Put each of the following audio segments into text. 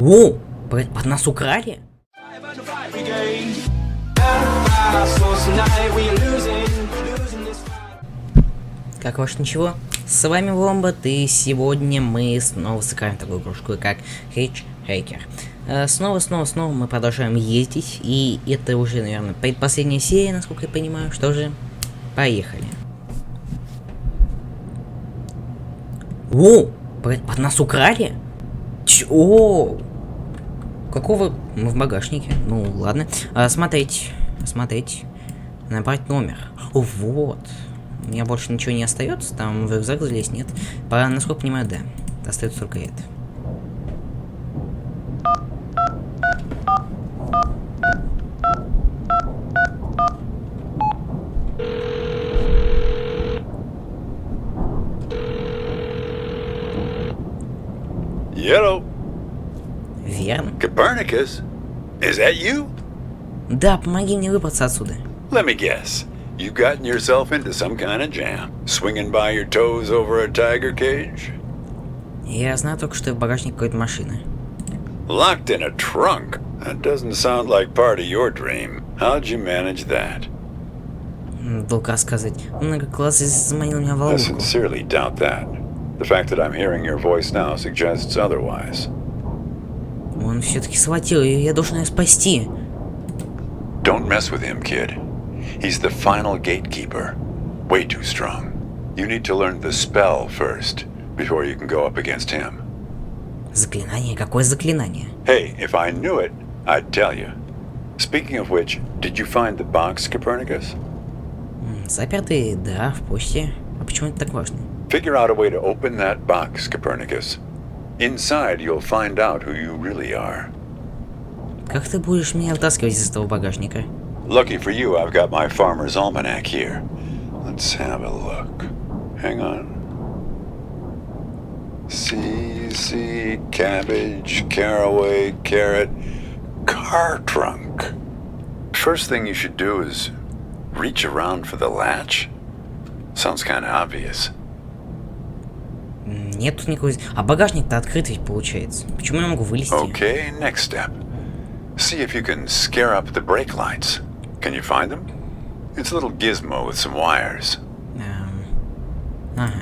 О, под нас украли? Как ваш ничего? С вами Вомбат, и сегодня мы снова сыграем такую игрушку, как Hitchhiker. Снова мы продолжаем ездить, и это уже, наверное, предпоследняя серия, насколько я понимаю. Что же, поехали. О, под нас украли? Чё? Какого? Мы в багажнике. Ну, ладно. Смотреть. Набрать номер. О, вот. У меня больше ничего не остается. Там в рюкзак залезть нет. Насколько понимаю, да. Остается только это. Hello. Верно. Copernicus? Is that you? Да, помоги мне выбраться отсюда. Let me guess. You've gotten yourself into some kind of jam, swinging by your toes over a tiger cage? Я знаю только, что в багажнике какой-то машины. Locked in a trunk? That doesn't sound like part of your dream. How'd you manage that? Долг рассказывать. Многоклассный заманил меня в I ловушку. sincerely doubt that. The fact that I'm hearing your voice now suggests otherwise. Он все-таки схватил ее, я должен ее спасти. Don't mess with him, kid. He's the final gatekeeper. Way too strong. You need to learn the spell first, before you can go up against him. Заклинание? Какое заклинание? Hey, if I knew it, I'd tell you. Speaking of which, did you find the box, Copernicus? Запертый, да, в почте. А почему это так важно? Figure out a way to open that box, Copernicus. Inside, you'll find out who you really are. Как ты будешь меня вытаскивать из этого багажника? Lucky for you, I've got my farmer's almanac here. Let's have a look. Hang on. See, cabbage, caraway, carrot, car trunk. First thing you should do is reach around for the latch. Sounds kind of obvious. Нет тут никакой... А багажник-то открыт ведь получается. Почему я могу вылезти? Okay, next step. See if you can scare up the brake lights. Can you find them? It's a little gizmo with some wires. Ага.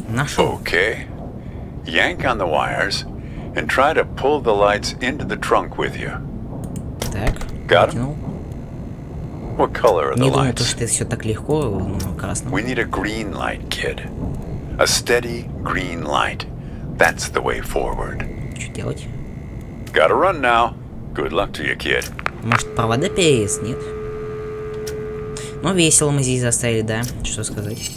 Нашел. Okay. Yank on the wires and try to pull the lights into the trunk with you. Так. Got 'em? Вытянул. What color are the Не думаю, lights? что это все так легко, ну, красным. We need a green light, kid. A steady green light. That's the way forward. Что делать? Gotta run now. Good luck to you, kid. Может, провода перерез? Нет? Ну, весело мы здесь заставили, да? Что сказать?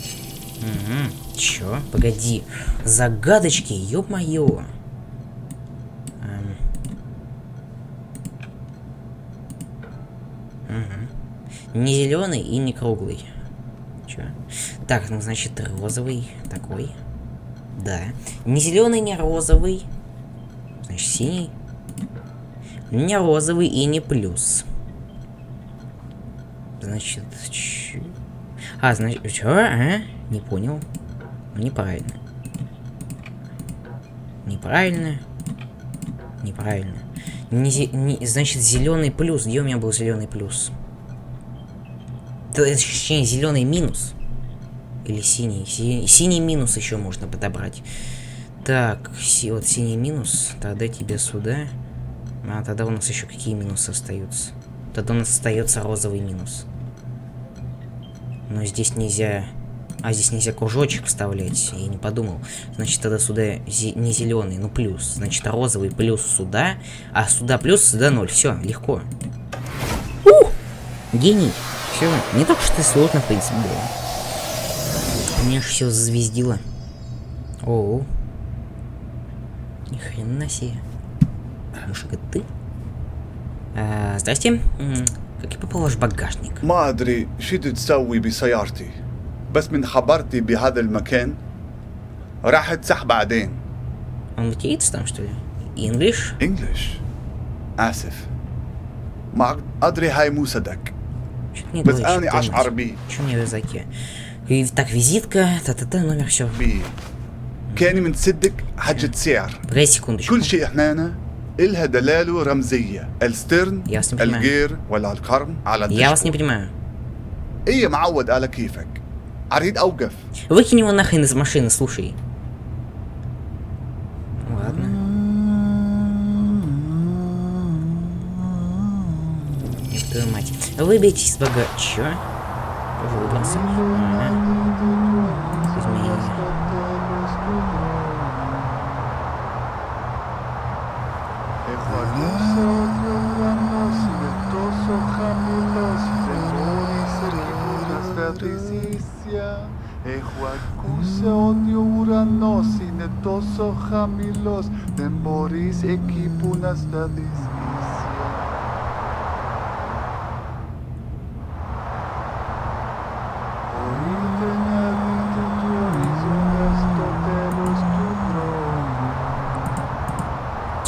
Угу. Чё? Погоди. Загадочки, ё-моё. Не зеленый и не круглый. Чё? Так, ну значит розовый такой. Да. Не зеленый, не розовый. Значит синий. Не розовый и не плюс. Значит, значит, чё? А? Не понял. Неправильно. Неправильно. Значит, зеленый плюс. Где у меня был зеленый плюс? Точнее, зеленый минус. Или синий. Синий минус еще можно подобрать. Так, вот синий минус. Тогда тебе сюда. А тогда у нас еще какие минусы остаются? Тогда у нас остается розовый минус. Но здесь нельзя... А, здесь нельзя кружочек вставлять. Я не подумал. Значит, тогда сюда не зеленый, но плюс. Значит, розовый плюс сюда. А сюда плюс, сюда 0. Все, легко. Гений. Все. Не только что сложно, в принципе, было. Мне аж все зазвездило. Оу. Ни хрена себе. Мужик, это ты? Здрасте. Как я попал в ваш багажник? ما أدري شو تسوي بسيارتي بس من خبرتي بهذا المكان راح تسح بعدين. Он матерится там, что ли? English? English آسف ما أدري هاي مو صدق Чё-то не بس говоришь, أنا أشعر بي Чё мне в языке? Так, визитка, та-та-та, номер, все. كان من تصدق حاجة سعر Погоди секундочку. كل شيء هنا إلها دلالة رمزية السترن Ясно, понимаю. الجير ولا القرن على Я вас не الدشبور. понимаю. إيه معود على كيفك. أريد أوقف. Выкинь его нахрен из машины, слушай. Ладно. Твою мать. Выберитесь из бога. Чё? Выбрался. Изменение. Έχω ακούσει ότι ο ουρανός είναι τόσο χαμηλός, δεν μπορείς εκεί που να σταθείς ίσια. Μπορείτε να δείτε του ορίζοντα στο τέλος του δρόμου.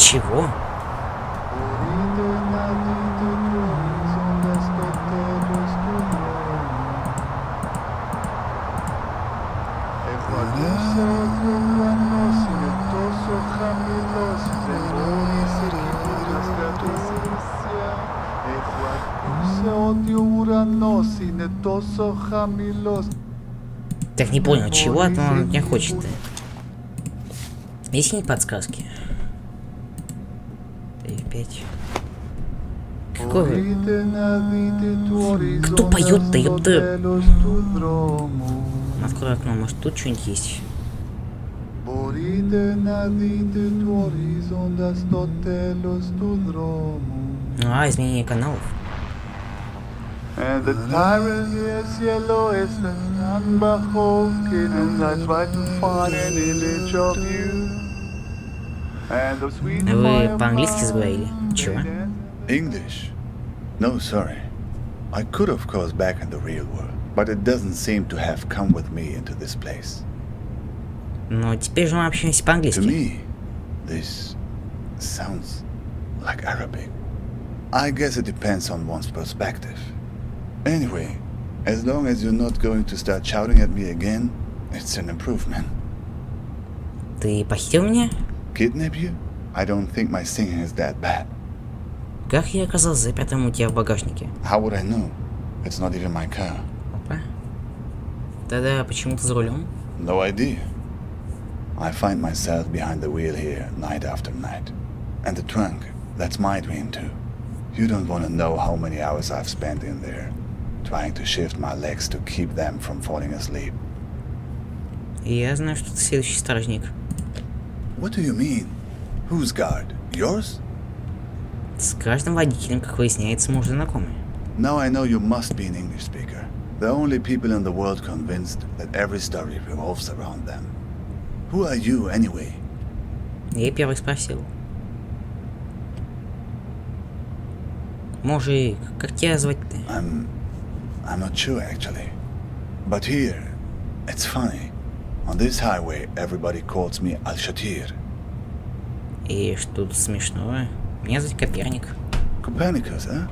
Чего? Μπορείτε να δείτε του ορίζοντα στο τέλος του δρόμου. Έχω ακούσει ότι ο ουρανός είναι τόσο χαμηλός, δεν μπορείς εκεί που να σταθείς ίσια. Έχω ακούσει ότι ο ουρανός είναι τόσο χαμηλός. Так, не понял, чего от он от меня хочет-то? Есть не подсказки? 5. Какой? Μπορείτε να δείτε του ορίζοντα поет-то, στο ёпта? τέλος του δρόμου. Открой окно, может тут что-нибудь есть? Μπορείτε να δείτε του ορίζοντα στο τέλος του δρόμου. А, изменение каналов. And the tyranny is yellow is the sun beholden, and I try to find an image of you. And the sweet Вы по-английски заговорили? Чего? English? No, sorry. I could of course back in the real world, but it doesn't seem to have come with me into this place. Но теперь же мы общаемся To по-английски. me, this sounds like Arabic. I guess it depends on one's perspective. Anyway, as long as you're not going to start shouting at me again, it's an improvement. Ты похитил меня? Kidnap you? I don't think my singing is that bad. Как я оказался запятым у тебя в багажнике? How would I know? It's not even my car. Опа. Тогда почему ты за рулем? No idea. I find myself behind the wheel here night after night. And the trunk, that's my dream too. You don't want to know how many hours I've spent in there, trying to shift my legs to keep them from falling asleep. Я знаю, что ты следующий стражник. What do you mean? Whose guard? Yours? С каждым водителем, как выясняется, мы уже знакомы. Now I know you must be an English speaker. The only people in the world convinced that every story revolves around them. Who are you anyway? Я первый спросил. Мужик, как тебя звать-то? I'm not sure actually. But here, it's funny. On this highway, everybody calls me Al-Shatir. И что тут смешного? Меня зовут Коперник. Copernicus, huh?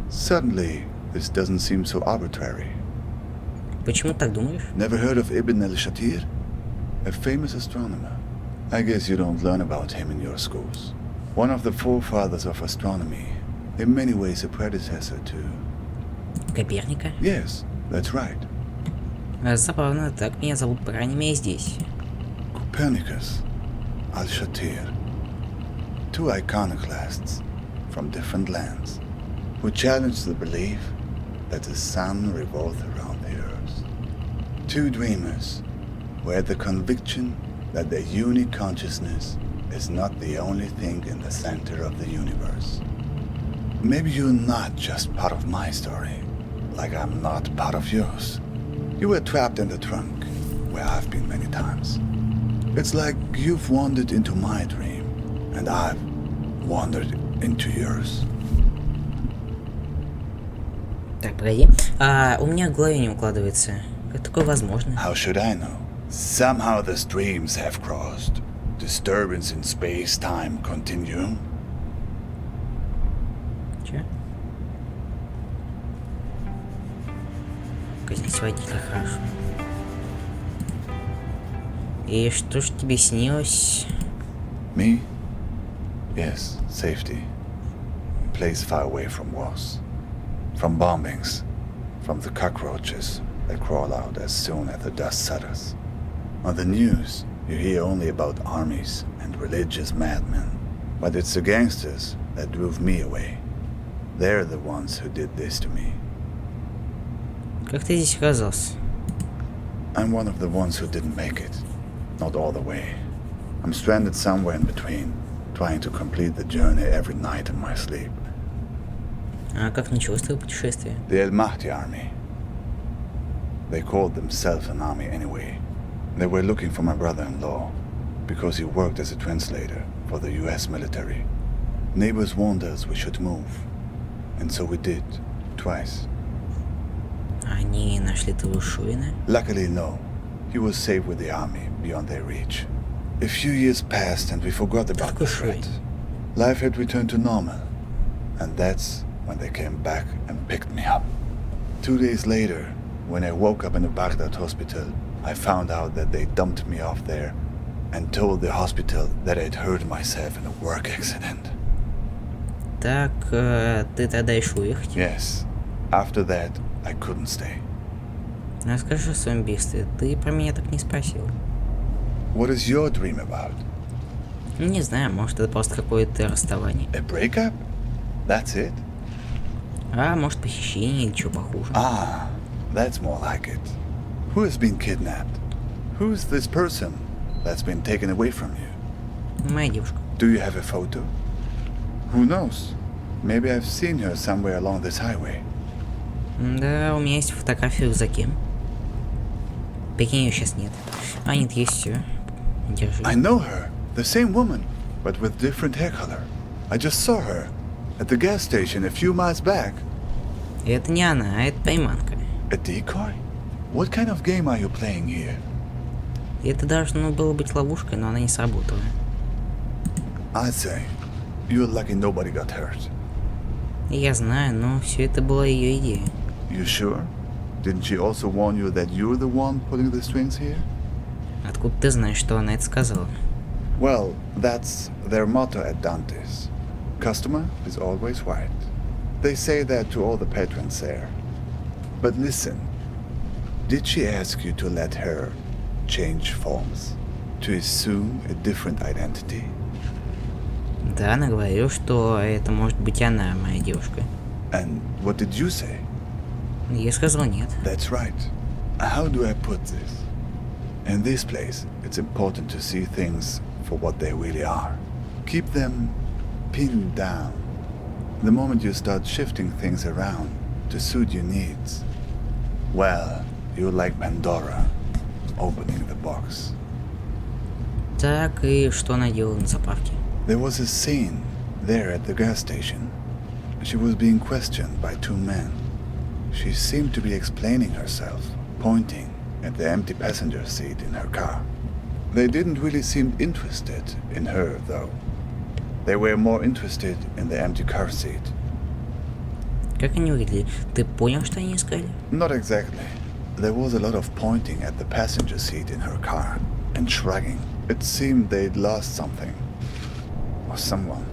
Suddenly, this doesn't seem so arbitrary. Почему так думаешь? Never heard of Ibn al-Shatir? A famous astronomer. I guess you don't learn about him in your schools. One of the forefathers of astronomy. In many ways a predecessor to... Коперника? Yes, that's right. Забавно, так меня зовут, по крайней мере, здесь. Copernicus, Al-Shatir. Two iconoclasts from different lands who challenged the belief that the sun revolves around the earth. Two dreamers who had the conviction that their unique consciousness is not the only thing in the center of the universe. Maybe you're not just part of my story, like I'm not part of yours. You were trapped in the trunk, where I've been many times. It's like you've wandered into my dream, and I've wandered into yours. Так, погоди. У меня в голове не укладывается. Как такое возможно? How should I know? Somehow the streams have crossed. Disturbance in space-time continuum. Че? Казнить водителя, хорошо. И что ж тебе снилось? Me? Yes, safety. A place far away from wars. From bombings. From the cockroaches that crawl out as soon as the dust settles. On the news, you hear only about armies and religious madmen. But it's the gangsters that drove me away. They're the ones who did this to me. Как ты здесь оказался? I'm one of the ones who didn't make it. Not all the way. I'm stranded somewhere in between, trying to complete the journey every night in my sleep. А как началось твое путешествие? The El Mahdi army. They called themselves an army anyway. They were looking for my brother-in-law, because he worked as a translator for the US military. Neighbors warned us we should move. And so we did. Twice. Они нашли твоего Шуина? Luckily, no. He was safe with the army, beyond their reach. A few years passed and we forgot about the threat. Life had returned to normal. And that's when they came back and picked me up. 2 days later, when I woke up in a Baghdad hospital, I found out that they dumped me off there and told the hospital that I'd hurt myself in a work accident. Так, ты тогда решил уехать? Yes. After that, I couldn't stay. Расскажи о своем бегстве. Ты про меня так не спросил. What is your dream about? Не знаю, может это просто какое-то расставание. A breakup? That's it? А может похищение или что похуже. Ah, that's more like it. Who has been kidnapped? Who's this person that's been taken away from you? Моя девушка. Do you have a photo? Who knows? Maybe I've seen her somewhere along this highway. Да, у меня есть фотография в рюкзаке. Прикинь, ее сейчас нет. А нет, есть все. Держи. I know her. The same woman, but with different hair color. I just saw her at the gas station a few miles back. Это не она, а это приманка. A decoy? What kind of game are you playing here? Это должно было быть ловушкой, но она не сработала. I'd say you're lucky nobody got hurt. Я знаю, но все это была ее идея. You sure? Didn't she also warn you that you're the one pulling the strings here? Откуда ты знаешь, что она это сказала? Well, that's their motto at Dante's. Customer is always right. They say that to all the patrons there. But listen, did she ask you to let her change forms? To assume a different identity? Да, она говорила, что это может быть она, моя девушка. And what did you say? Я сказал нет. That's right. How do I put this? In this place, it's important to see things for what they really are. Keep them pinned down. The moment you start shifting things around to suit your needs, well, you're like Pandora, opening the box. Так, и что она делала на заправке? There was a scene there at the gas station. She was being questioned by two men. She seemed to be explaining herself, pointing at the empty passenger seat in her car. They didn't really seem interested in her, though. They were more interested in the empty car seat. Как они выглядели? Ты понял, что они искали? Not exactly. There was a lot of pointing at the passenger seat in her car and shrugging. It seemed they'd lost something. Or someone.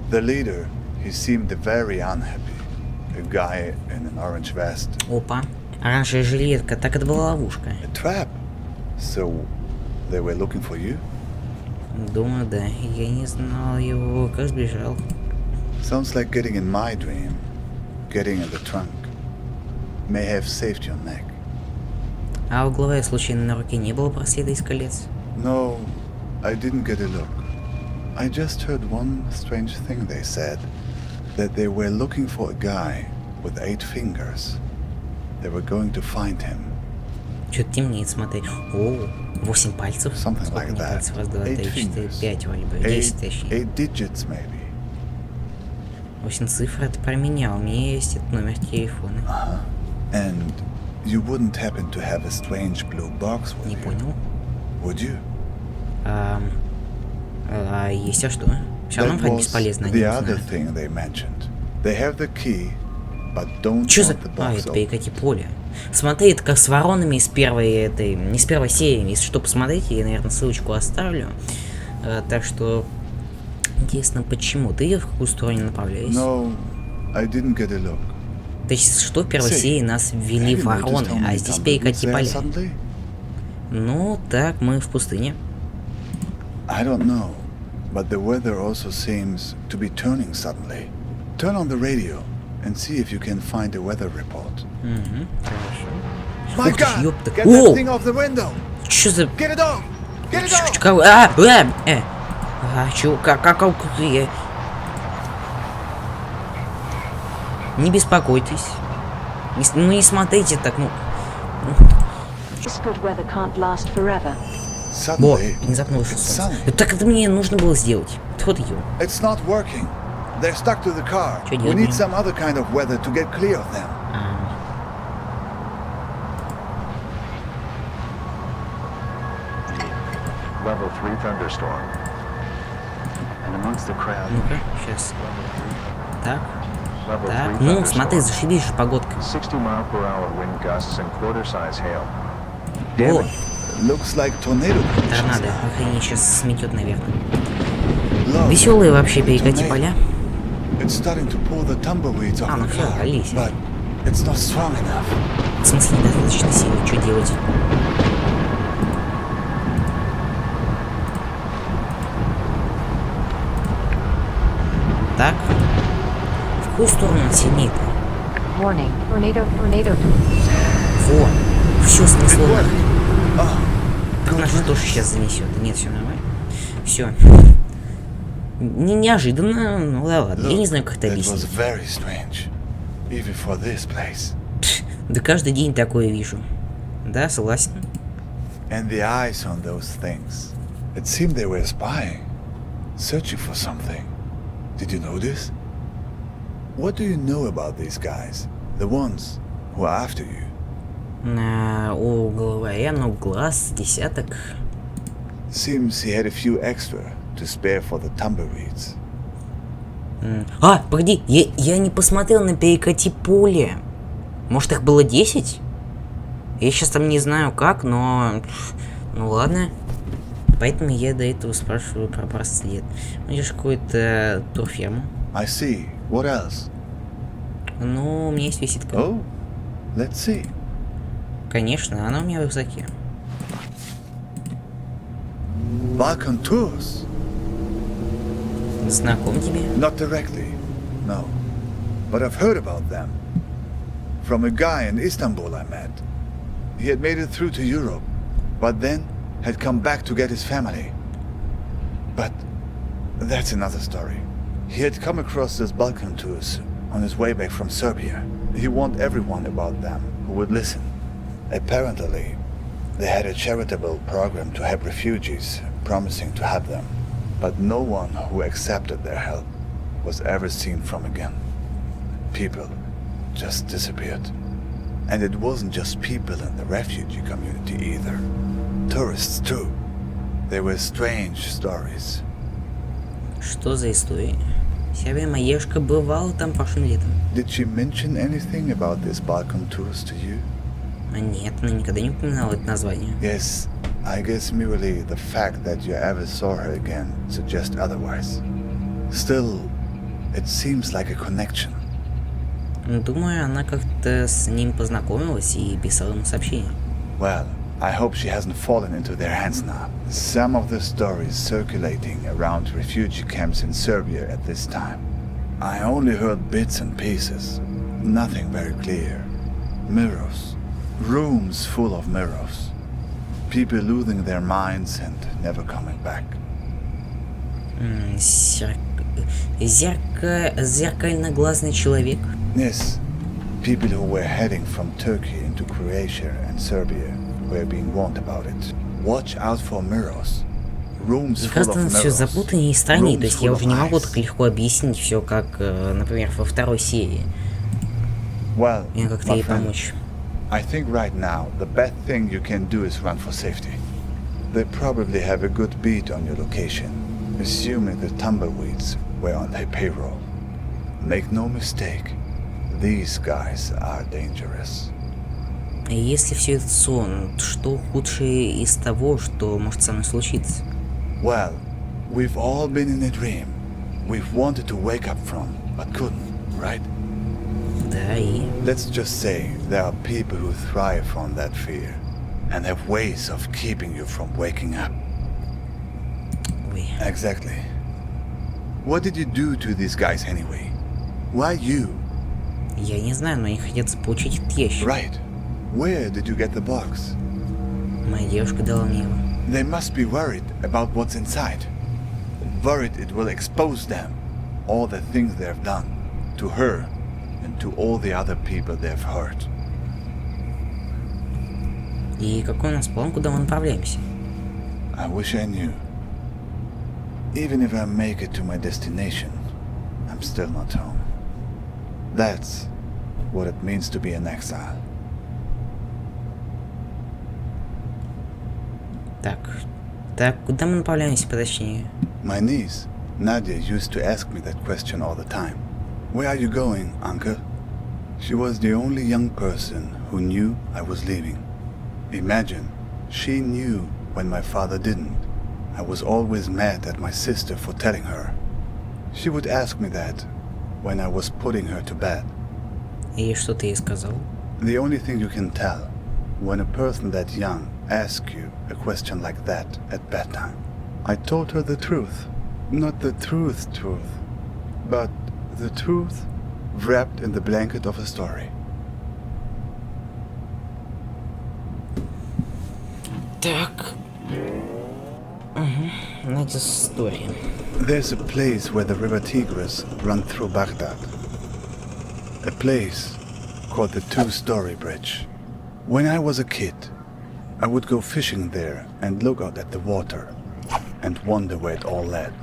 The leader, he seemed very unhappy. A guy in an orange vest. Опа. Оранжевая жилетка. Так это была ловушка. A trap. So, they were looking for you? Думаю, да. Я не знал его. Как сбежал. Sounds like getting in my dream. Getting in the trunk. May have saved your neck. А угловая случайно на руке не было браслета из колец? No, I didn't get a look. I just heard one strange thing they said. That they were looking for a guy with 8 fingers. They were going to find him. Чё-то темнеет, смотри. О, 8 пальцев. Something Сколько like мне that. пальцев? Раз, два, 8 три, четыре, fingers. 5 вроде бы. 10 точнее. 8 digits maybe. 8 цифр это про меня. У меня есть этот номер телефона. And you wouldn't happen to have a strange blue box with Не you, понял. would you? Есть, а что? Все равно That вроде was бесполезно, они the не other знают. thing they mentioned. They have the key, but don't Чё за... want the А, box это open. перекати поле. Смотри, это как с воронами из первой этой... Не с первой серии. Если что, посмотрите, я, наверное, ссылочку оставлю. Так что... Интересно, почему? Ты в какую сторону направляешься? No, I didn't get a look. То есть, что в первой Say, серии нас ввели have you вороны, noticed how а many здесь tumbleweeds перекати there поля? suddenly? Ну, так, мы в пустыне. I don't know, but the weather also seems to be turning suddenly. Turn on the radio and see if you can find a weather report. Угу, хорошо. My Ух ты ж, God! ёпта. Get that О! thing off the window! Чё за... Get it off! Get it off! Чё, как я... Не беспокойтесь. Ну не смотрите так, ну... This good weather can't last forever. Вот, Suddenly, внезапно вышло it's солнце. sunny. Так это мне нужно было сделать. Вот ее. It's not working. They're stuck to the car. Чё We делать need будем? some other kind of weather to get clear of them. Level 3 thunderstorm. And amongst the crowd, Ну-ка, сейчас. Так, level так. 3 Ну, смотри, thunderstorm. зашибись же погодка. 60 mile/hour wind gusts and quarter-size hail. О, Looks like tornado. торнадо. Охренеть, сейчас сметет, наверное. Look, Веселые вообще перекати tornado. поля. It's starting to pull the tumbleweeds off А, ну the всё, car, рвались. but it's not strong enough. В смысле, недостаточно силы. Что делать? Так. В какую сторону он сильнее-то? Warning, tornado. Во. Все снесло нахрен. Oh, Так нас же тоже сейчас занесет. Нет, все нормально. Все. Неожиданно, ну да ладно. Я не знаю, как это that was объяснить. very strange, even for this place. Да каждый день такое вижу. Да, согласен. And the eyes on those things. It seemed they were spying, searching for something. Did you notice? What do you know about these guys? The ones who are after you? У главаря много глаз, десяток. Seems he had a few extra to spare for the tumbleweeds. А, погоди, я не посмотрел на перекати поле. Может, их было 10? Я сейчас там не знаю как, но... Ну ладно. Поэтому я до этого спрашиваю про прослед. Видишь, какую-то турферму. I see. What else? Ну, у меня есть визитка. Oh, let's see. Конечно, она у меня в рюкзаке. Balkan tours. Знаком тебе? Not directly, no. But I've heard about them. From a guy in Istanbul I met. He had made it through to Europe, but then had come back to get his family. But that's another story. He had come across those Balkan tours on his way back from Serbia. He warned everyone about them who would listen. Apparently, they had a charitable program to help refugees, promising to help them. But no one who accepted their help was ever seen from again. People just disappeared. And it wasn't just people in the refugee community either. Tourists too. They were strange stories. Что за история? Серия Маешка бывала там прошлым летом. Did she mention anything about these Balkan tours to you? А нет, она никогда не упоминала это название. Yes, I guess merely the fact that you ever saw her again suggests otherwise. Still, it seems like a connection. Думаю, она как-то с ним познакомилась и писала ему сообщение. Well, I hope she hasn't fallen into their hands now. Some of the stories circulating around refugee camps in Serbia at this time. I only heard bits and pieces. Nothing very clear. Mirrors. Rooms full of mirrors. People losing their minds and never coming back. Зеркально-глазный человек. Yes, people who were heading from Turkey into Croatia and Serbia were being warned about it. Watch out for mirrors. Rooms full Просто of все mirrors. запутаннее и страннее, Rooms то есть я full уже of не могу eyes. так легко объяснить все, как, например, во второй серии. Well, Мне как-то my ей friend, помочь. I think right now the best thing you can do is run for safety. They probably have a good beat on your location, assuming the tumbleweeds were on their payroll. Make no mistake, these guys are dangerous. Если все это сон, что худшее из того, что может со мной случиться? Well, we've all been in a dream, we've wanted to wake up from, but couldn't, right? Да, и... Let's just say there are people who thrive on that fear and have ways of keeping you from waking up. Ой. Exactly. What did you do to these guys anyway? Why you? Я не знаю, но они хотят заполучить этот ящик. Right. Where did you get the box? Моя девушка дала мне его. They must be worried about what's inside. Worried it will expose them, all the things they've done, to her and to all the other people they've hurt. И какой у нас план, куда мы направляемся? I wish I knew. Even if I make it to my destination, I'm still not home. That's what it means to be an exile. Так, куда мы направляемся, поточнее? My niece, Nadia, used to ask me that question all the time. Where are you going, uncle? She was the only young person who knew I was leaving. Imagine, she knew when my father didn't. I was always mad at my sister for telling her. She would ask me that when I was putting her to bed. И что ты ей сказал? The only thing you can tell when a person that young asks you a question like that at bedtime. I told her the truth. Not the truth, but the truth wrapped in the blanket of a story. Так. Найдёшь истории. There's a place where the river Tigris runs through Baghdad. A place called the Two-Story Bridge. When I was a kid, I would go fishing there and look out at the water and wonder where it all led.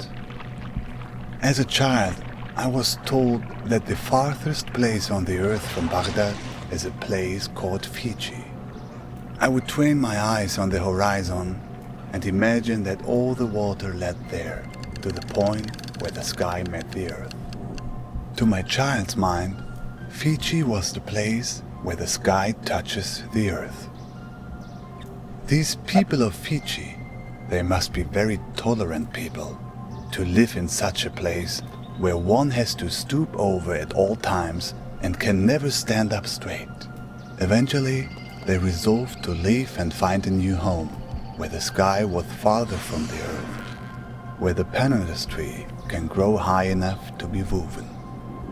As a child, I was told that the farthest place on the earth from Baghdad is a place called Fiji. I would train my eyes on the horizon and imagine that all the water led there, to the point where the sky met the earth. To my child's mind, Fiji was the place where the sky touches the earth. These people of Fiji, they must be very tolerant people to live in such a place where one has to stoop over at all times and can never stand up straight. Eventually, they resolved to leave and find a new home, where the sky was farther from the earth, where the pandanus tree can grow high enough to be woven.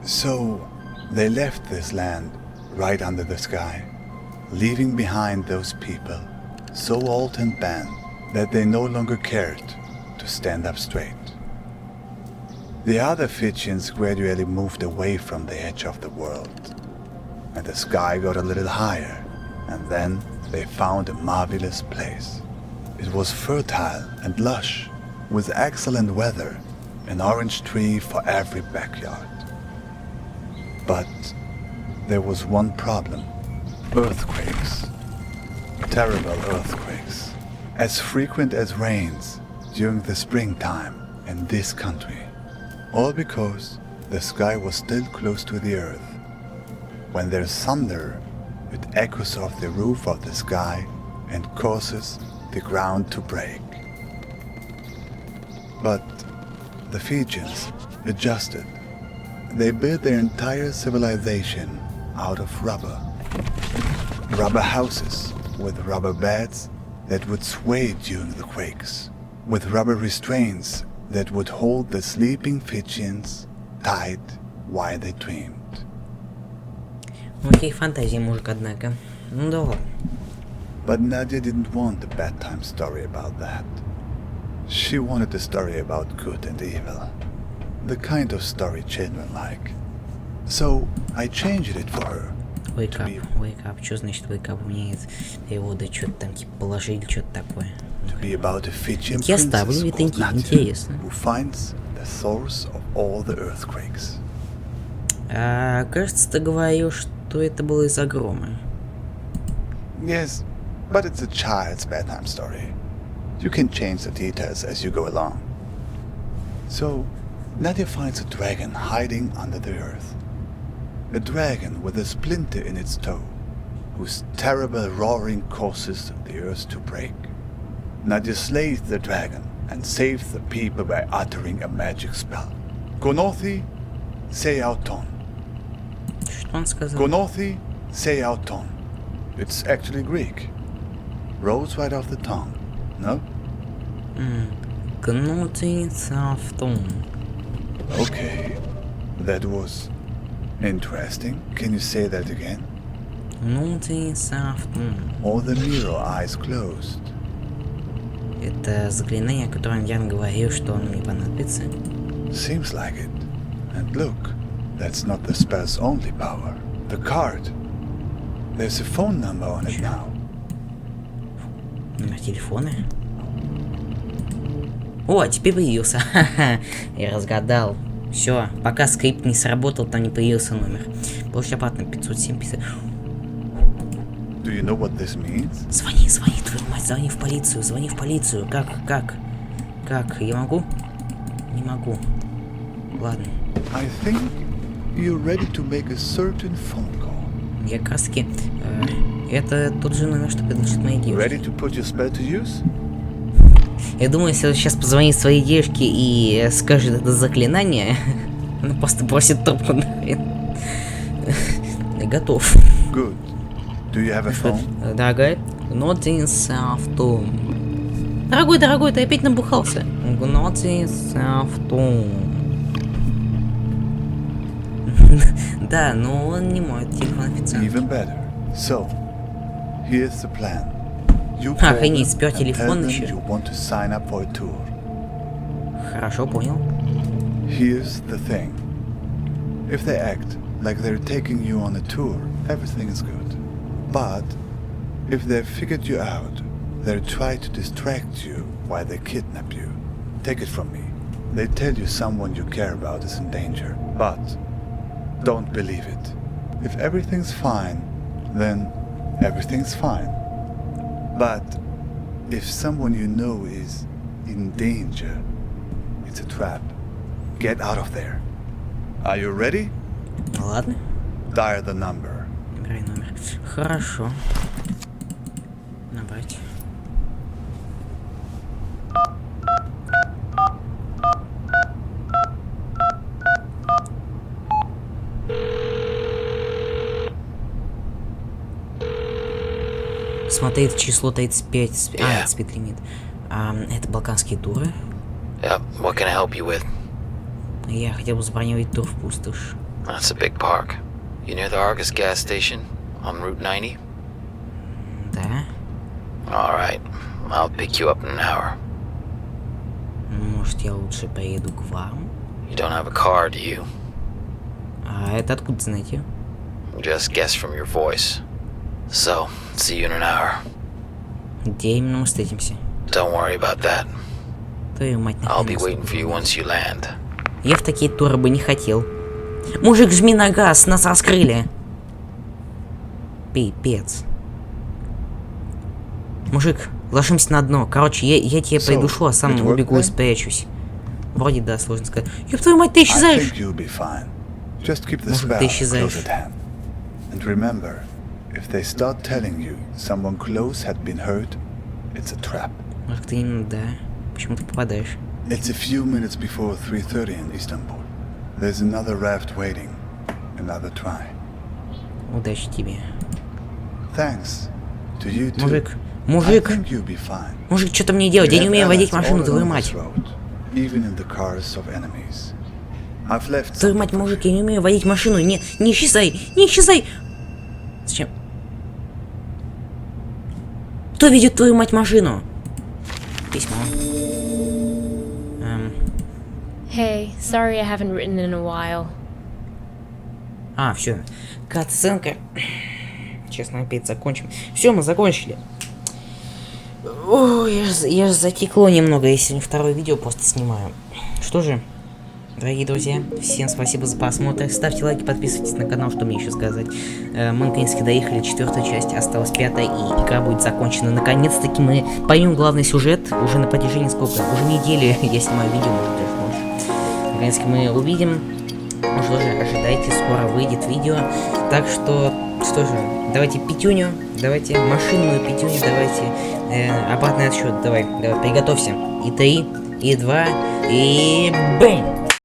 So, they left this land right under the sky, leaving behind those people so old and bent that they no longer cared to stand up straight. The other Fijians gradually moved away from the edge of the world, and the sky got a little higher, and then they found a marvelous place. It was fertile and lush, with excellent weather, an orange tree for every backyard. But there was one problem: earthquakes. Terrible earthquakes, as frequent as rains during the springtime in this country. All because the sky was still close to the earth. When there's thunder, it echoes off the roof of the sky and causes the ground to break. But the Fijians adjusted. They built their entire civilization out of rubber. Rubber houses with rubber beds that would sway during the quakes, with rubber restraints that would hold the sleeping Fijians tight while they dreamed. Окей, фантазия, мужик, однако. Ну да ладно. But Nadia didn't want a bedtime story about that. She wanted a story about good and evil, the kind of story children like. So I changed it for her. Wake up. Что значит wake up? У меня нет перевода, что-то там типа положили, что-то такое. To be about a Fijian Я ставлю, princess это called Nadia, интересно. who finds the source of all the earthquakes. Кажется, ты говорил, что это было из-за грома. Yes, but it's a child's bedtime story. You can change the details as you go along. So, Nadia finds a dragon hiding under the earth. A dragon with a splinter in its toe, whose terrible roaring causes the earth to break. Nadia slays the dragon and saves the people by uttering a magic spell. Konothi sei auton. Что он сказал? Konothi sei auton. It's actually Greek. Rolls right off the tongue. No? Конец автом. Okay. That was interesting. Can you say that again? Конец автом. Or the mirror eyes closed. Это заклинание, о котором Ян говорил, что оно мне понадобится. Seems like it. And look, that's not the spell's only power. The card. There's a phone number on it now. Номер телефона. О, теперь появился. Ха-ха. Я разгадал. Все, пока скрипт не сработал, там не появился номер. Получить обратно 570. Do you know what this means? Звони, твою мать, звони в полицию. Как? Я могу? Не могу. Ладно. I think you're ready to make a certain phone call. Я как раз таки... это тот же номер, что предложит моей девушке. Ready to put your spell to use? Я думаю, если он сейчас позвонит своей девушке и скажет это заклинание, она просто бросит трубку нахрен. Я готов. Good. Do you have a phone? Дорогая, нотис автом. Дорогой, ты опять набухался. Нотис автом. Да, но он не мой телефон официально. Even better. So, here's the plan. You Охренеть, call спер them and телефон tell them еще. you want to sign up for a tour. Хорошо, понял. Here's the thing. If they act like they're taking you on a tour, everything is good. But if they've figured you out, they'll try to distract you while they kidnap you. Take it from me. They tell you someone you care about is in danger, but don't believe it. If everything's fine, then everything's fine. But if someone you know is in danger, it's a trap. Get out of there. Are you ready? Ладно. Dial the number. Набирай номер. Хорошо. Набрать. Смотреть число 35. Yeah. Это спид-лимит. Это балканские туры. Yep, what can I help you with? Я хотел бы забронировать тур в пустошь. That's a big park. You near the Argus gas station on Route 90? Да. Alright, I'll pick you up in an hour. Может, я лучше поеду к вам? You don't have a car, do you? А это откуда знаете? Just guess from your voice. So, see you in an hour. Где именно мы встретимся? Don't worry about that. Твою мать, I'll be нахрен. waiting for you once you land. Я в такие туры бы не хотел. Мужик, жми на газ, нас раскрыли. Пипец. Мужик, ложимся на дно. Короче, я тебе придушу, а сам убегу и спрячусь. Вроде да, сложно сказать. Ёб твою мать, ты исчезаешь! Может, ты исчезаешь. And remember, if they start telling you someone close had been hurt, it's a trap. Может, ты именно, да. Почему ты попадаешь? It's a few minutes before 3:30 in Istanbul. There's another raft waiting. Another try. Удачи тебе. Thanks. To you too. Мужик, I мужик, think you'll be fine. мужик, что-то мне делать? Я не умею водить машину, твою мать. Even in the cars of enemies. I've left Твою мать, мужик, я не умею водить машину. Не исчезай, не исчезай. Зачем? Кто ведет твою мать машину? Письмо. Hey, sorry I haven't written in a while. Все. Катсценка. Честно, опять закончим. Все, мы закончили. Ой, я же затекло немного, я сегодня второе видео просто снимаю. Что же, дорогие друзья, всем спасибо за просмотр. Ставьте лайки, подписывайтесь на канал, что мне еще сказать. Мы наконец-таки доехали, 4-я часть, осталась 5-я, и игра будет закончена. Наконец-таки мы поймем главный сюжет. Уже на протяжении сколько? Уже недели я снимаю видео, может даже больше. Наконец-таки мы увидим. Ну что же, ожидайте, скоро выйдет видео. Так что же, давайте пятюню, давайте машинную пятюню, давайте обратный отсчет, давай, приготовься. И 3, и 2, и бэнг!